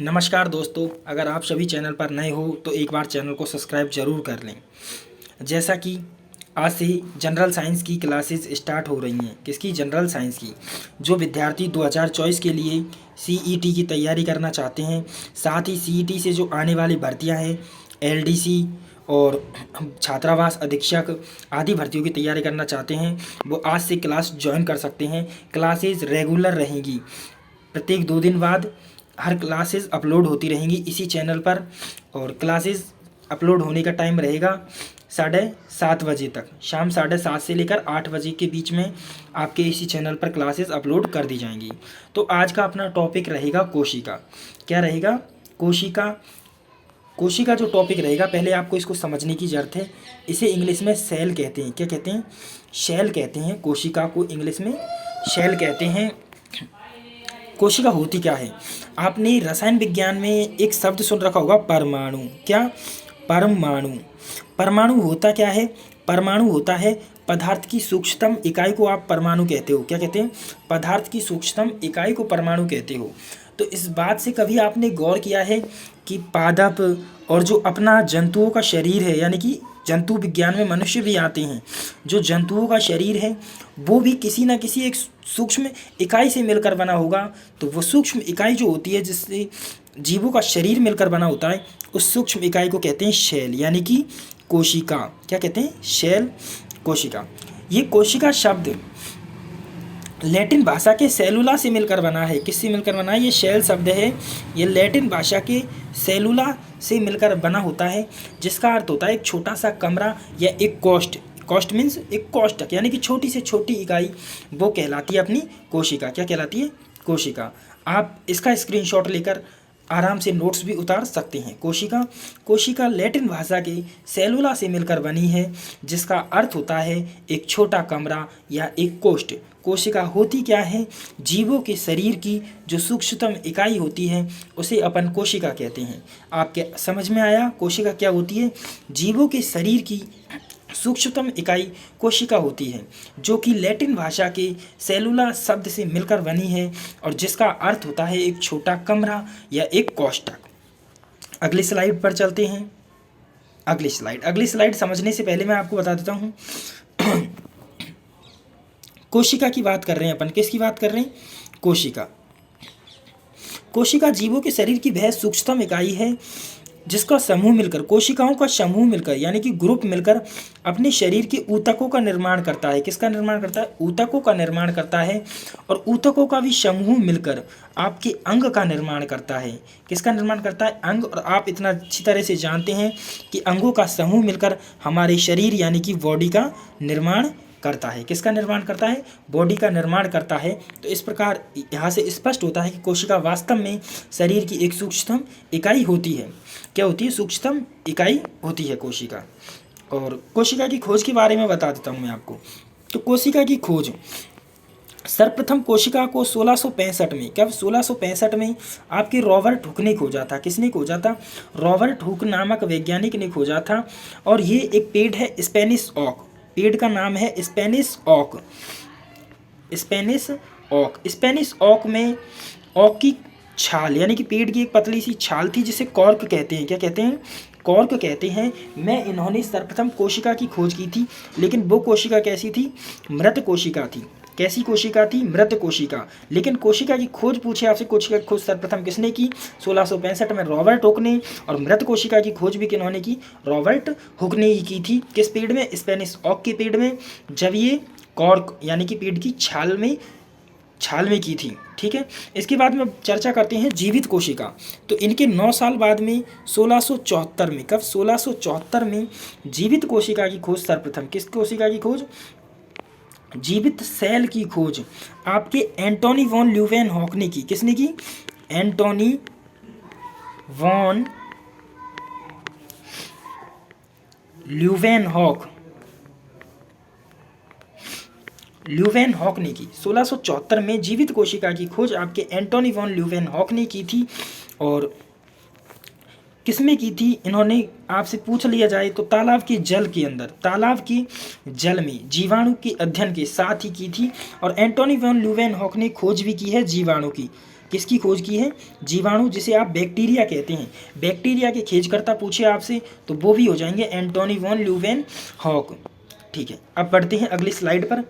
नमस्कार दोस्तों, अगर आप सभी चैनल पर नए हो तो एक बार चैनल को सब्सक्राइब ज़रूर कर लें। जैसा कि आज से ही जनरल साइंस की क्लासेस स्टार्ट हो रही हैं। किसकी? जनरल साइंस की। जो विद्यार्थी 2024 के लिए सीईटी की तैयारी करना चाहते हैं, साथ ही सीईटी से जो आने वाली भर्तियां हैं, एलडीसी और छात्रावास अधीक्षक आदि भर्तियों की तैयारी करना चाहते हैं, वो आज से क्लास ज्वाइन कर सकते हैं। क्लासेस रेगुलर रहेंगी, प्रत्येक 2 दिन बाद हर क्लासेस अपलोड होती रहेंगी इसी चैनल पर। और क्लासेस अपलोड होने का टाइम रहेगा 7:30 बजे तक, शाम 7:30 से लेकर 8 बजे के बीच में आपके इसी चैनल पर क्लासेस अपलोड कर दी जाएंगी। तो आज का अपना टॉपिक रहेगा कोशिका। क्या रहेगा? कोशिका। कोशिका जो टॉपिक रहेगा, पहले आपको इसको समझने की ज़रूरत है। इसे इंग्लिश में सेल कहते हैं। क्या कहते हैं? शेल कहते हैं। कोशिका को इंग्लिश में शेल कहते हैं। कोशिका होती क्या है? आपने रसायन विज्ञान में एक शब्द सुन रखा होगा, परमाणु। क्या? परमाणु। परमाणु होता क्या है? परमाणु होता है पदार्थ की सूक्ष्मतम इकाई को आप परमाणु कहते हो। क्या कहते हैं? पदार्थ की सूक्ष्मतम इकाई को परमाणु कहते हो। तो इस बात से कभी आपने गौर किया है कि पादप और जो अपना जंतुओं का शरीर है, यानी कि जंतु विज्ञान में मनुष्य भी आते हैं, जो जंतुओं का शरीर है वो भी किसी न किसी एक सूक्ष्म इकाई से मिलकर बना होगा। तो वो सूक्ष्म इकाई जो होती है, जिससे जीवों का शरीर मिलकर बना होता है, उस सूक्ष्म इकाई को कहते हैं शेल, यानी कि कोशिका। क्या कहते हैं? शेल, कोशिका। ये कोशिका शब्द लैटिन भाषा के सेलुला से मिलकर बना है। किससे मिलकर बना है? ये शेल शब्द है, ये लैटिन भाषा के सेलुला से मिलकर बना होता है, जिसका अर्थ होता है एक छोटा सा कमरा या एक कोष्ठ। कोष्ठ मीन्स एक कोष्ठक, यानी कि छोटी से छोटी इकाई, वो कहलाती है अपनी कोशिका। क्या कहलाती है? कोशिका। आप इसका स्क्रीनशॉट लेकर आराम से नोट्स भी उतार सकते हैं। कोशिका। कोशिका लैटिन भाषा के सेलुला से मिलकर बनी है, जिसका अर्थ होता है एक छोटा कमरा या एक कोष्ठ। कोशिका होती क्या है? जीवों के शरीर की जो सूक्ष्मतम इकाई होती है उसे अपन कोशिका कहते हैं। आपके समझ में आया कोशिका क्या होती है? जीवों के शरीर की सूक्ष्मतम इकाई कोशिका होती है, जो कि लैटिन भाषा के सेलुला शब्द से मिलकर बनी है और जिसका अर्थ होता है एक छोटा कमरा या एक कोष्ठक। अगली स्लाइड पर चलते हैं। अगली स्लाइड समझने से पहले मैं आपको बता देता हूँ कोशिका की बात कर रहे हैं अपन। किसकी बात कर रहे हैं? कोशिका। कोशिका जीवों के शरीर की वह सूक्ष्मतम इकाई है जिसका समूह मिलकर, कोशिकाओं का समूह मिलकर यानी कि ग्रुप मिलकर अपने शरीर के ऊतकों का निर्माण करता है। किसका निर्माण करता है? ऊतकों का निर्माण करता है। और ऊतकों का भी समूह मिलकर आपके अंग का निर्माण करता है। किसका निर्माण करता है? अंग। और आप इतना अच्छी तरह से जानते हैं कि अंगों का समूह मिलकर हमारे शरीर यानी कि बॉडी का निर्माण करता है। किसका निर्माण करता है? बॉडी का निर्माण करता है। तो इस प्रकार यहाँ से स्पष्ट होता है कि कोशिका वास्तव में शरीर की एक सूक्ष्मतम इकाई होती है। क्या होती है? सूक्ष्मतम इकाई होती है कोशिका। और कोशिका की खोज के बारे में बता देता हूँ मैं आपको। तो कोशिका की खोज सर्वप्रथम कोशिका को 1665 में, कब? 1665 में आपके रॉबर्ट हुक ने खोजा था। किसने खोजा था? रॉबर्ट हुक नामक वैज्ञानिक ने खोजा था। और ये एक पेड़ है, स्पेनिश ऑक। पेड़ का नाम है स्पेनिश ऑक। स्पेनिश ऑक। स्पेनिश ऑक में ऑक की छाल, यानी कि पेड़ की एक पतली सी छाल थी, जिसे कॉर्क कहते हैं। क्या कहते हैं? कॉर्क कहते हैं। मैं इन्होंने सर्वप्रथम कोशिका की खोज की थी, लेकिन वो कोशिका कैसी थी? मृत कोशिका थी। कैसी कोशिका थी? मृत कोशिका। लेकिन कोशिका की खोज पूछे आपसे, कोशिका की खोज सर्वप्रथम किसने की? 1665 में रॉबर्ट हुक ने। और मृत कोशिका की खोज भी किन्होंने की? रॉबर्ट हुक ने ही की थी। किस पेड़ में? स्पेनिश ऑक के पेड़ में, जब ये कॉर्क यानी कि पेड़ की छाल में की थी। ठीक है। इसके बाद में चर्चा करते हैं जीवित कोशिका। तो इनके 9 साल बाद में 1674 में, कब? 1674 में जीवित कोशिका की खोज सर्वप्रथम। किस कोशिका की खोज? जीवित सेल की खोज आपके एंटोनी वॉन ल्यूवेनहॉक ने की। किसने की? एंटोनी वॉन ल्यूवेनहॉक ने की। 1674 में जीवित कोशिका की खोज आपके एंटोनी वॉन ल्यूवेनहॉक ने की थी। और किसमें की थी? इन्होंने आपसे पूछ लिया जाए तो तालाब के जल के अंदर, तालाब के जल में जीवाणु के अध्ययन के साथ ही की थी। और एंटोनी वॉन ल्यूवेनहॉक ने खोज भी की है जीवाणु की। किसकी खोज की है? जीवाणु, जिसे आप बैक्टीरिया कहते हैं। बैक्टीरिया के खोजकर्ता पूछे आपसे तो वो भी हो जाएंगे एंटोनी वॉन ल्यूवेनहॉक। ठीक है, अब बढ़ते हैं अगली स्लाइड पर।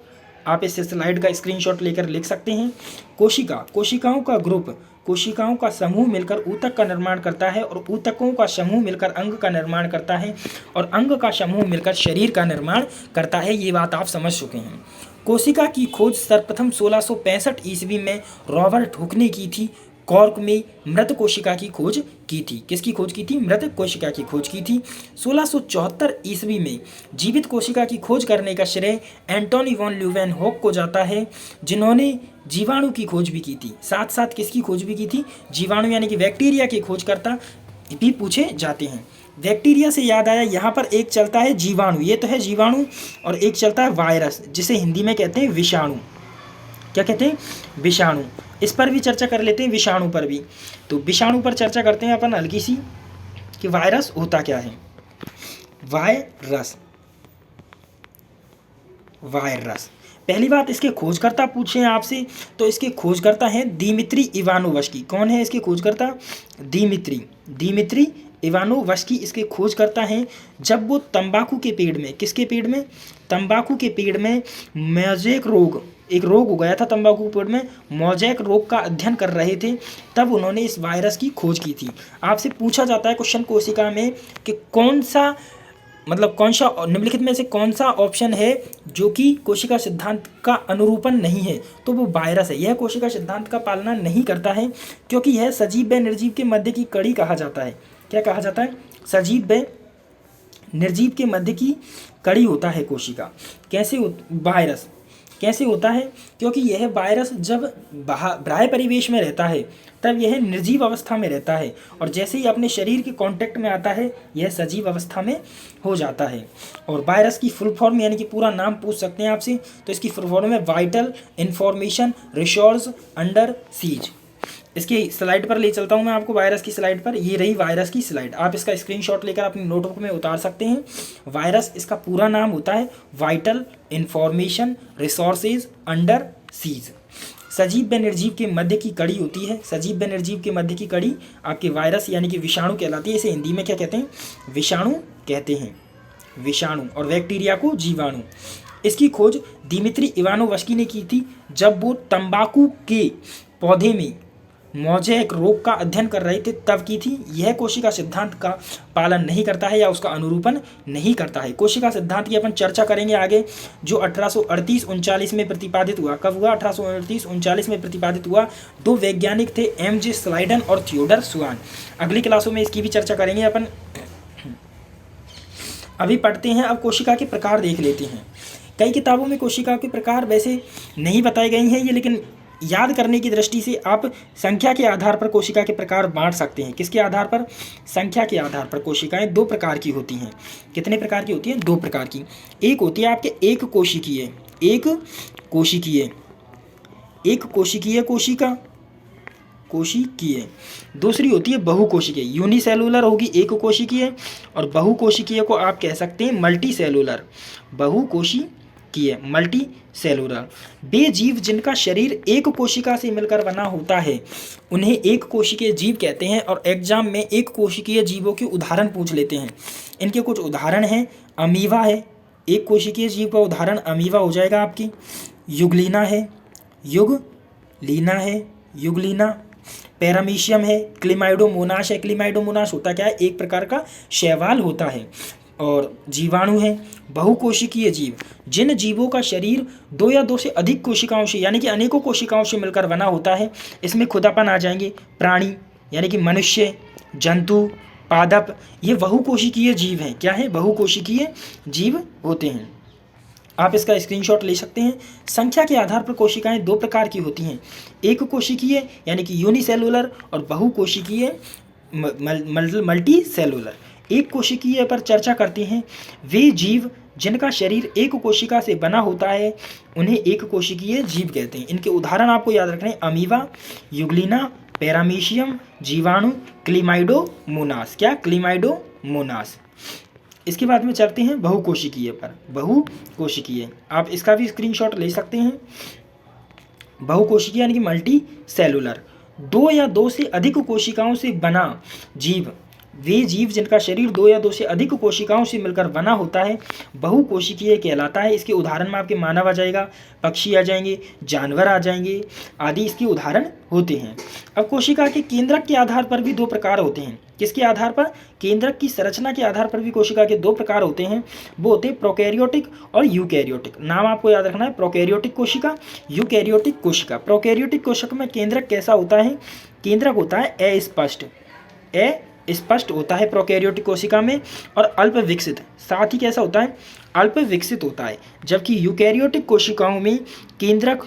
आप इस स्लाइड का स्क्रीनशॉट लेकर लिख सकते हैं। कोशिका, कोशिकाओं का ग्रुप, कोशिकाओं का समूह मिलकर ऊतक का निर्माण करता है और ऊतकों का समूह मिलकर अंग का निर्माण करता है और अंग का समूह मिलकर शरीर का निर्माण करता है। ये बात आप समझ चुके हैं। कोशिका की खोज सर्वप्रथम 1665 ईस्वी में रॉबर्ट हुक ने की थी। कॉर्क में मृत कोशिका की खोज की थी। किसकी खोज की थी? मृत कोशिका की खोज की थी। 1674 ईस्वी में जीवित कोशिका की खोज करने का श्रेय एंटोनी वॉन ल्यूवेनहॉक को जाता है, जिन्होंने जीवाणु की खोज भी की थी। साथ साथ किसकी खोज भी की थी? जीवाणु यानी कि बैक्टीरिया के खोजकर्ता भी पूछे जाते हैं। बैक्टीरिया से याद आया, यहाँ पर एक चलता है जीवाणु, ये तो है जीवाणु, और एक चलता है वायरस, जिसे हिंदी में कहते हैं विषाणु। क्या कहते हैं? विषाणु। इस पर भी चर्चा कर लेते हैं, विषाणु पर भी। तो विषाणु पर चर्चा करते हैं अपन हल्की सी, कि वायरस होता क्या है। वायरस, वायरस, पहली बात इसके खोजकर्ता पूछे आपसे तो इसके खोजकर्ता हैं दिमित्री इवानोवस्की। कौन है इसके खोजकर्ता? दिमित्री इवानोवस्की इसके खोजकर्ता हैं। जब वो तंबाकू के पेड़ में, किसके पेड़ में? तंबाकू के पेड़ में मोज़ेक रोग, एक रोग हो गया था तंबाकू के पेड़ में, मोज़ेक रोग का अध्ययन कर रहे थे, तब उन्होंने इस वायरस की खोज की थी। आपसे पूछा जाता है क्वेश्चन कोशिका में कि कौन सा निम्नलिखित में से कौन सा ऑप्शन है जो कि कोशिका सिद्धांत का अनुरूपण नहीं है, तो वो वायरस है। यह कोशिका सिद्धांत का पालना नहीं करता है, क्योंकि यह सजीव व निर्जीव के मध्य की कड़ी कहा जाता है। क्या कहा जाता है? सजीव व निर्जीव के मध्य की कड़ी होता है कोशिका। कैसे वायरस कैसे होता है? क्योंकि यह वायरस जब बाह्य परिवेश में रहता है तब यह निर्जीव अवस्था में रहता है, और जैसे ही अपने शरीर के कांटेक्ट में आता है यह सजीव अवस्था में हो जाता है। और वायरस की फुल फॉर्म यानी कि पूरा नाम पूछ सकते हैं आपसे, तो इसकी फुल फॉर्म है vital information resource under seize. इसकी स्लाइड पर ले चलता हूं मैं आपको, वायरस की स्लाइड पर। ये रही वायरस की स्लाइड, आप इसका स्क्रीनशॉट लेकर अपनी नोटबुक में उतार सकते हैं। वायरस, इसका पूरा नाम होता है vital information resources under seize. सजीव व निर्जीव के मध्य की कड़ी होती है। सजीव व निर्जीव के मध्य की कड़ी आपके वायरस यानी कि विषाणु कहलाती है। इसे हिंदी में क्या कहते हैं? विषाणु कहते हैं, विषाणु। और बैक्टीरिया को जीवाणु। इसकी खोज दिमित्री इवानोवस्की ने की थी जब वो तंबाकू के पौधे में मोज़ेक रोग का अध्ययन कर रहे थे, तब की थी। यह कोशिका सिद्धांत का पालन नहीं करता है या उसका अनुरूपण नहीं करता है। कोशिका सिद्धांत की अपन चर्चा करेंगे आगे, जो 1838-39 में प्रतिपादित हुआ। कब हुआ? 1838-39 में प्रतिपादित हुआ। दो वैज्ञानिक थे, एम.जे. स्लाइडन और थियोडर स्वान। अगली क्लासों में इसकी भी चर्चा करेंगे अपन। अभी पढ़ते हैं, अब कोशिका के प्रकार देख लेते हैं। कई किताबों में कोशिका के प्रकार वैसे नहीं बताए गए हैं ये, लेकिन याद करने की दृष्टि से आप संख्या के आधार पर कोशिका के प्रकार बांट सकते हैं। किसके आधार पर? संख्या के आधार पर। कोशिकाएं दो प्रकार की होती हैं। कितने प्रकार की होती हैं? दो प्रकार की। एक होती है आपके एक कोशिकीय कोशिकीय। दूसरी होती है बहुकोशिकीय। यूनिसेलुलर होगी एक कोशिकीय, और बहुकोशिकीय को आप कह सकते हैं मल्टी सेलुलर। बहुकोशिकीय, मल्टी सेलुलर। वे जीव जिनका शरीर एक कोशिका से मिलकर बना होता है उन्हें एक कोशिकीय जीव कहते हैं। और एग्जाम में एक कोशिकीय जीवों के उदाहरण पूछ लेते हैं। इनके कुछ उदाहरण हैं। अमीबा है, एक कोशिकीय जीव का उदाहरण अमीबा हो जाएगा आपकी। युगलीना है, युगलीना। पैरामीशियम है, क्लिमाइडोमोनास है। क्लिमाइडोमोनास होता क्या है? एक प्रकार का शैवाल होता है। और जीवाणु है, बहुकोशिकीय जीव, जिन जीवों का शरीर दो या दो से अधिक कोशिकाओं से यानी कि अनेकों कोशिकाओं से मिलकर बना होता है। इसमें खुदापन आ जाएंगे। प्राणी यानी कि मनुष्य, जंतु, पादप, ये बहुकोशिकीय जीव हैं। क्या है? बहुकोशिकीय जीव होते हैं। आप इसका स्क्रीनशॉट ले सकते हैं। संख्या के आधार पर कोशिकाएं दो प्रकार की होती हैं, एक कोशिकीय यानी कि यूनिसेलुलर, और बहुकोशिकीय मल्टी सेलुलर। एक कोशिकीय पर चर्चा करते हैं। वे जीव जिनका शरीर एक कोशिका से बना होता है उन्हें एक कोशिकीय जीव कहते हैं। इनके उदाहरण आपको याद रखने हैं। अमीबा, युगलीना, पैरामीशियम, जीवाणु, क्लिमाइडोमोनास। क्या? क्लिमाइडोमोनास। इसके बाद में चलते हैं बहुकोशिकीय पर। बहुकोशिकीय, आप इसका भी स्क्रीनशॉट ले सकते हैं। बहुकोशिकीय यानी कि मल्टी सेलुलर। 2 या 2 से अधिक कोशिकाओं से बना जीव, वे जीव जिनका शरीर 2 या 2 से अधिक कोशिकाओं से मिलकर बना होता है बहुकोशिकीय कहलाता है। इसके उदाहरण में आपके मानव आ जाएगा, पक्षी आ जाएंगे, जानवर आ जाएंगे आदि इसके उदाहरण होते हैं। अब कोशिका के केंद्रक के आधार पर भी 2 प्रकार होते हैं। किसके आधार पर? केंद्रक की संरचना के आधार पर भी कोशिका के 2 प्रकार होते हैं। वो होते हैं प्रोकैरियोटिक और यूकैरियोटिक। नाम आपको याद रखना है, प्रोकैरियोटिक कोशिका, यूकैरियोटिक कोशिका। प्रोकैरियोटिक कोशिका में केंद्रक कैसा होता है? केंद्रक होता है अस्पष्ट, स्पष्ट होता है प्रोकैरियोटिक कोशिका में, और अल्प विकसित। साथ ही कैसा होता है? अल्प विकसित होता है। जबकि यूकैरियोटिक कोशिकाओं में केंद्रक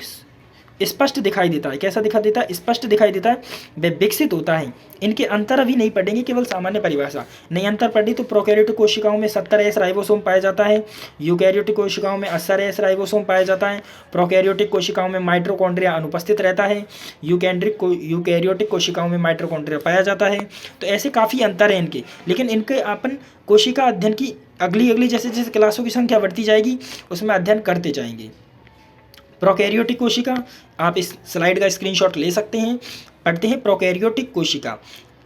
स्पष्ट दिखाई देता है। कैसा दिखाई देता है? स्पष्ट दिखाई देता है, वह विकसित होता है। इनके अंतर अभी नहीं पढ़ेंगे, केवल सामान्य परिभाषा नहीं अंतर पढ़ी। तो प्रोकैरियोटिक कोशिकाओं में 70S राइबोसोम पाया जाता है, यूकैरियोटिक कोशिकाओं में 80S राइबोसोम पाया जाता है। प्रोकैरियोटिक कोशिकाओं में माइटोकॉन्ड्रिया अनुपस्थित रहता है, यूकैरियोटिक कोशिकाओं में माइटोकॉन्ड्रिया पाया जाता है। तो ऐसे काफ़ी अंतर है इनके, लेकिन इनके अपन कोशिका अध्ययन की अगली जैसे जैसे क्लासों की संख्या बढ़ती जाएगी उसमें अध्ययन करते जाएंगे। प्रोकैरियोटिक कोशिका, आप इस स्लाइड का स्क्रीनशॉट ले सकते हैं। पढ़ते हैं प्रोकैरियोटिक कोशिका।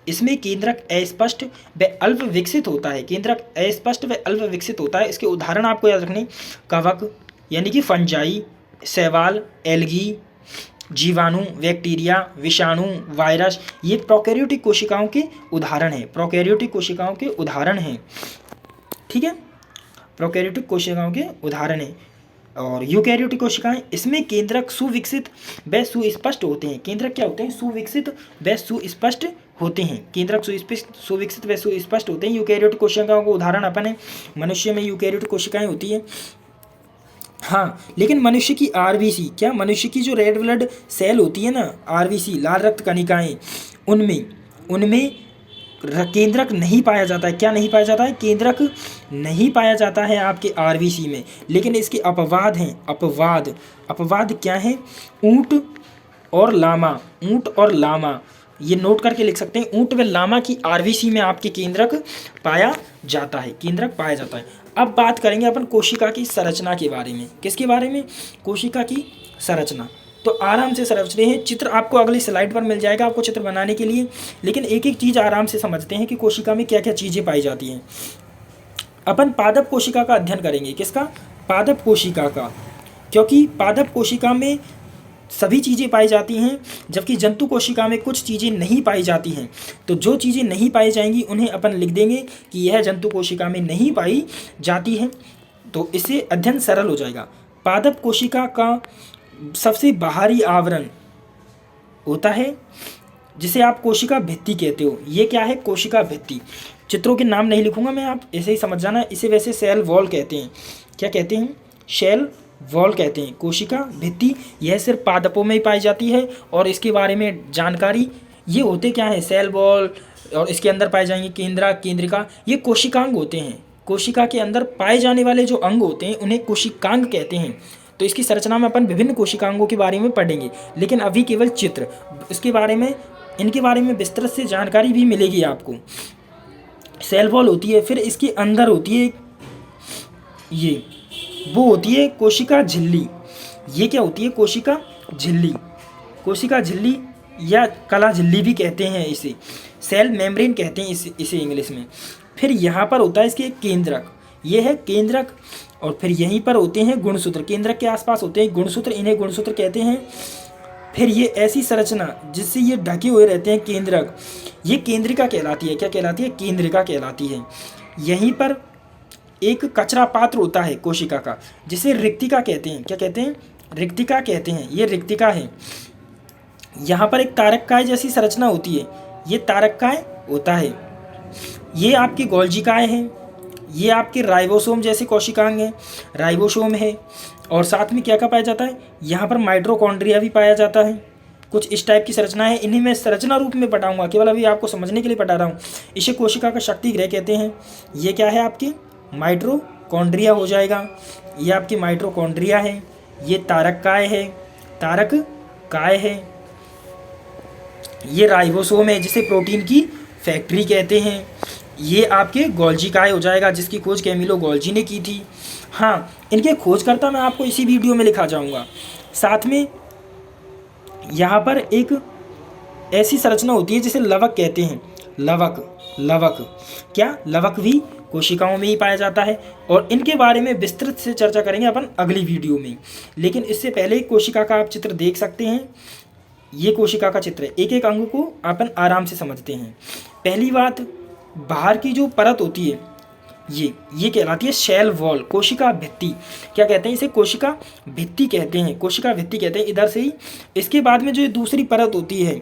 इसमें केंद्रक अस्पष्ट व अल्प विकसित होता है। केंद्रक अस्पष्ट व अल्प विकसित होता है। इसके उदाहरण आपको याद रखने, कवक यानी कि फंजाई, शैवाल, एल्गी, जीवाणु, बैक्टीरिया, विषाणु, वायरस, ये प्रोकैरियोटिक कोशिकाओं के उदाहरण हैं। प्रोकैरियोटिक कोशिकाओं के उदाहरण हैं, ठीक है, प्रोकैरियोटिक कोशिकाओं के उदाहरण हैं। और यूकैरियोटिक कोशिकाएं, इसमें केंद्रक सुविकसित व सुस्पष्ट होते हैं। केंद्रक क्या होते हैं? सुविकसित व सुस्पष्ट होते हैं। केंद्रक सुविकसित व सुस्पष्ट होते हैं। यूकैरियोटिक कोशिकाओं को उदाहरण अपन है, मनुष्य में यूकैरियोटिक कोशिकाएं होती है। हाँ, लेकिन मनुष्य की आरबीसी, क्या मनुष्य की जो रेड ब्लड सेल होती है ना, आरबीसी, लाल रक्त कणिकाएं, उनमें केंद्रक नहीं पाया जाता है। क्या नहीं पाया जाता है? केंद्रक नहीं पाया जाता है आपके आरबीसी में। लेकिन इसके अपवाद हैं। अपवाद क्या है? ऊंट और लामा, ये नोट करके लिख सकते हैं। ऊंट व लामा की आरबीसी में आपके केंद्रक पाया जाता है। अब बात करेंगे अपन कोशिका की संरचना के बारे में। किसके बारे में? कोशिका की संरचना। तो आराम से समझ रहे हैं, चित्र आपको अगली स्लाइड पर मिल जाएगा आपको चित्र बनाने के लिए। लेकिन एक एक चीज़ आराम से समझते हैं कि कोशिका में क्या क्या चीज़ें पाई जाती हैं। अपन पादप कोशिका का अध्ययन करेंगे। किसका? पादप कोशिका का, क्योंकि पादप कोशिका में सभी चीज़ें पाई जाती हैं, जबकि जंतु कोशिका में कुछ चीज़ें नहीं पाई जाती हैं। तो जो चीज़ें नहीं पाई जाएंगी उन्हें अपन लिख देंगे कि यह जंतु कोशिका में नहीं पाई जाती है, तो इससे अध्ययन सरल हो जाएगा। पादप कोशिका का सबसे बाहरी आवरण होता है जिसे आप कोशिका भित्ति कहते हो। ये क्या है? कोशिका भित्ति। चित्रों के नाम नहीं लिखूंगा मैं, आप ऐसे ही समझ जाना। इसे वैसे सेल वॉल कहते हैं। क्या कहते हैं? सेल वॉल कहते हैं। कोशिका भित्ति यह सिर्फ पादपों में ही पाई जाती है, और इसके बारे में जानकारी ये होते क्या है? सेल वॉल, और इसके अंदर पाए जाएंगे केंद्रक, केंद्रिका, ये कोशिकांग होते हैं। कोशिका के अंदर पाए जाने वाले जो अंग होते हैं उन्हें कोशिकांग कहते हैं। तो इसकी संरचना में अपन विभिन्न कोशिकांगों के बारे में पढ़ेंगे, लेकिन अभी केवल चित्र, इसके बारे में, इनके बारे में विस्तृत से जानकारी भी मिलेगी आपको। सेल वॉल होती है, फिर इसके अंदर होती है ये, वो होती है कोशिका झिल्ली। ये क्या होती है? कोशिका झिल्ली। कोशिका झिल्ली या कला झिल्ली भी कहते हैं इसे, सेल मेम्ब्रेन कहते हैं इसे इंग्लिश में। फिर यहाँ पर होता है इसके केंद्रक, ये है केंद्रक, और फिर यहीं पर होते हैं गुणसूत्र। केंद्रक के आसपास होते हैं गुणसूत्र, इन्हें गुणसूत्र कहते हैं। फिर ये ऐसी संरचना जिससे ये ढके हुए रहते हैं केंद्रक, ये केंद्रिका कहलाती है। क्या कहलाती है? केंद्रिका कहलाती है। यहीं पर एक कचरा पात्र होता है कोशिका का, जिसे रिक्तिका कहते हैं। क्या कहते हैं? रिक्तिका कहते हैं। ये रिक्तिका है। यहाँ पर एक तारककाय जैसी संरचना होती है, ये तारककाय होता है। ये आपकी गोल्जिकाएँ हैं, ये आपके राइबोसोम जैसे कोशिकांग हैं, राइबोसोम है। और साथ में क्या क्या पाया जाता है? यहाँ पर माइटोकॉन्ड्रिया भी पाया जाता है। कुछ इस टाइप की संरचना है, इन्हें मैं संरचना रूप में पढ़ाऊंगा, केवल अभी आपको समझने के लिए पढ़ा रहा हूँ। इसे कोशिका का शक्ति गृह कहते हैं। ये क्या है? आपकी माइटोकॉन्ड्रिया हो जाएगा। ये आपकी माइटोकॉन्ड्रिया है। ये तारककाय है। ये राइबोसोम है, जिसे प्रोटीन की फैक्ट्री कहते हैं। ये आपके गोल्जिकाय हो जाएगा, जिसकी खोज कैमिलो गोल्जी ने की थी। हाँ, इनके खोजकर्ता मैं आपको इसी वीडियो में लिखा जाऊंगा। साथ में यहाँ पर एक ऐसी संरचना होती है जिसे लवक कहते हैं। लवक, लवक क्या, लवक भी कोशिकाओं में ही पाया जाता है और इनके बारे में विस्तृत से चर्चा करेंगे अपन अगली वीडियो में। लेकिन इससे पहले कोशिका का आप चित्र देख सकते हैं। ये कोशिका का चित्र है, एक एक अंग को अपन आराम से समझते हैं। पहली बात, बाहर की जो परत होती है ये कहलाती है सेल वॉल, कोशिका भित्ति। क्या कहते हैं इसे, कोशिका भित्ति कहते हैं, कोशिका भित्ति कहते हैं इधर से ही। इसके बाद में जो दूसरी परत होती है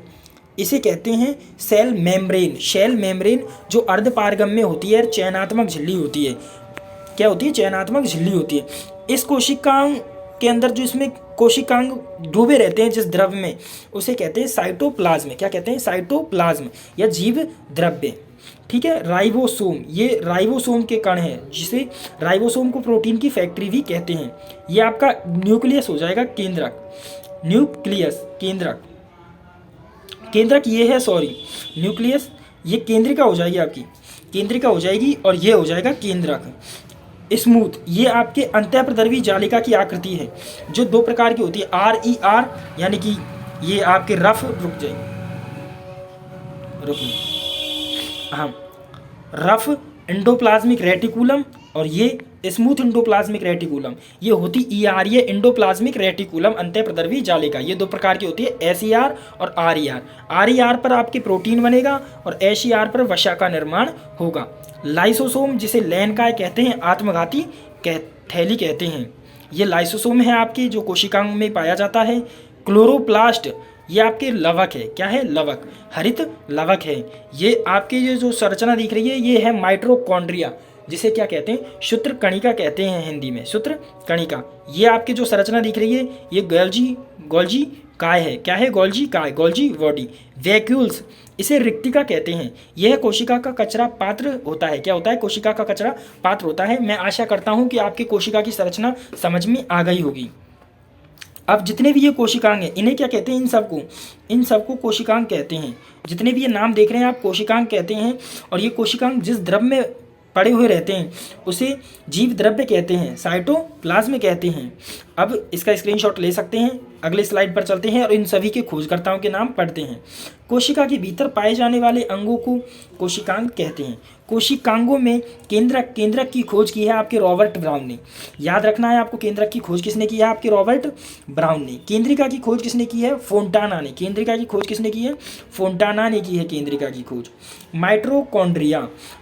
इसे कहते हैं सेल मेम्ब्रेन। सेल मेम्ब्रेन जो अर्धपारगम्य होती है, चयनात्मक झिल्ली होती है। क्या होती है, चयनात्मक झिल्ली होती है। इस कोशिकाओं के अंदर जो इसमें कोशिकांग डूबे रहते हैं जिस द्रव्य में, उसे कहते हैं साइटोप्लाज्म। क्या कहते हैं, साइटोप्लाज्म या जीव द्रव्य। ठीक है, राइबोसोम, ये राइबोसोम के कण हैं, जिसे राइबोसोम को प्रोटीन की फैक्ट्री भी कहते हैं। ये आपका न्यूक्लियस हो जाएगा, केंद्रक, न्यूक्लियस केंद्रक, केंद्रक ये है, सॉरी न्यूक्लियस, ये केंद्रिका हो जाएगी, आपकी केंद्रिका हो जाएगी, और ये हो जाएगा केंद्रक। स्मूथ, ये आपके अंतःप्रद्रवी जालिका की आकृति है जो दो प्रकार की होती है, RER यानी कि ये आपके रफ, रुक जाएंगे, हाँ, रफ एंडोप्लाज्मिक रेटिकुलम और ये स्मूथ एंडोप्लाज्मिक रेटिकुलम। ये होती ER, ये एंडोप्लाज्मिक रेटिकुलम अंतःप्रद्रवी जालिका। ये दो प्रकार की होती है, SER और RER। RER पर आपके प्रोटीन बनेगा और SER पर वसा का निर्माण होगा। लाइसोसोम, जिसे लैनकाय कहते हैं, आत्मघाती थैली कहते हैं, ये लाइसोसोम है आपके, जो कोशिकाओं में पाया जाता है। क्लोरोप्लास्ट, ये आपके लवक है। क्या है, लवक, हरित लवक है। ये आपके ये जो संरचना दिख रही है ये है माइटोकॉन्ड्रिया, जिसे क्या कहते हैं, सूत्र कणिका कहते हैं हिंदी में, सूत्र कणिका। ये आपकी जो संरचना दिख रही है ये गोल्जी काय है। क्या है, गोल्जी काय, गोल्जी बॉडी। वैक्यूल्स, इसे रिक्तिका कहते हैं। यह कोशिका का कचरा पात्र होता है। क्या होता है, कोशिका का कचरा पात्र होता है। मैं आशा करता हूँ कि आपकी कोशिका की संरचना समझ में आ गई होगी। अब जितने भी ये कोशिकांग हैं इन्हें क्या कहते हैं, इन सबको कोशिकांग कहते हैं। जितने भी ये नाम देख रहे हैं आप कोशिकांग कहते हैं। और ये कोशिकांग जिस द्रव्य में पड़े हुए रहते हैं उसे जीव द्रव्य कहते हैं, साइटोप्लाज्म कहते हैं। अब इसका स्क्रीनशॉट ले सकते हैं। अगले स्लाइड पर चलते हैं और इन सभी के खोजकर्ताओं के नाम पढ़ते हैं। कोशिका के भीतर पाए जाने वाले अंगों को कोशिकांग कहते हैं। कोशिकांगों में केंद्रक की खोज की है आपके रॉबर्ट ब्राउन ने। याद रखना है आपको, केंद्रक की खोज किसने की है, आपके रॉबर्ट ब्राउन ने। केंद्रिका की खोज किसने की है, फोंटाना ने। केंद्रिका की खोज किसने की है, फोंटाना ने की है केंद्रिका की खोज।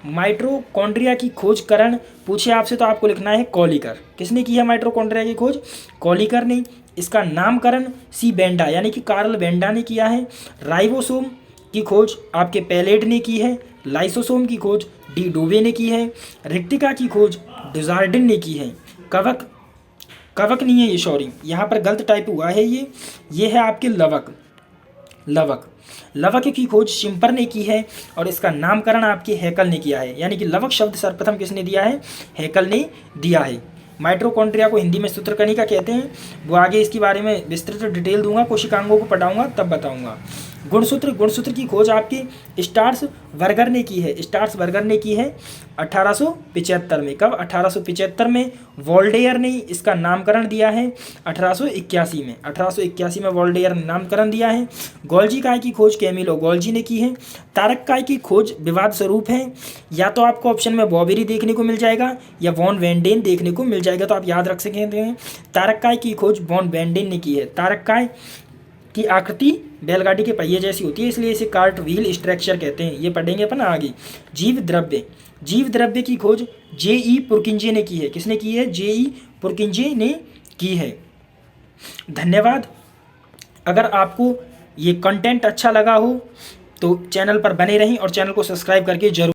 माइटोकॉन्ड्रिया की खोज करण पूछे आपसे तो आपको लिखना है कॉलिकर। किसने की है माइटोकॉन्ड्रिया की खोज, कॉलिकर ने। इसका नामकरण सी बेंडा यानी कि कार्ल बेंडा ने किया है। राइबोसोम की खोज आपके पैलेट ने की है। लाइसोसोम की खोज डी डोवे ने की है। रिक्तिका की खोज डुजार्डिन ने की है। कवक नहीं है ये, सॉरी यहाँ पर गलत टाइप हुआ है। ये है आपके लवक की खोज शिम्पर ने की है और इसका नामकरण आपके हैकल ने किया है। यानी कि लवक शब्द सर्वप्रथम किसने दिया है, हैकल ने दिया है। माइटोकॉन्ड्रिया को हिंदी में सूत्रकणिका कहते हैं। वो आगे इसके बारे में विस्तृत डिटेल दूंगा, कोशिकांगों को पढ़ाऊंगा तब बताऊंगा। गुणसूत्र की खोज आपकी स्टार्स बर्गर ने की है। स्टार्स बर्गर ने की है 1875 में। कब, 1875 में। वोल्डेयर ने इसका नामकरण दिया है 1881 में। 1881 में वोल्डेयर ने नामकरण दिया है। गोल्जी काय की खोज कैमिलो गोल्जी ने की है। तारक काय की खोज विवाद स्वरूप है। या तो आपको ऑप्शन में बॉबेरी देखने को मिल जाएगा या वॉन वेंडेन देखने को मिल जाएगा, तो आप याद रख सकते हैं। तारक काय की खोज वॉन वेंडेन ने की है। तारक काय की आकृति बैलगाड़ी के पहिए जैसी होती है, इसलिए इसे कार्ट व्हील स्ट्रक्चर कहते हैं। ये पढ़ेंगे अपन आगे। जीव द्रव्य की खोज J.E. पुरकिंजे ने की है। किसने की है, J.E. पुरकिंजे ने की है। धन्यवाद। अगर आपको ये कंटेंट अच्छा लगा हो तो चैनल पर बने रहें और चैनल को सब्सक्राइब करके जरूर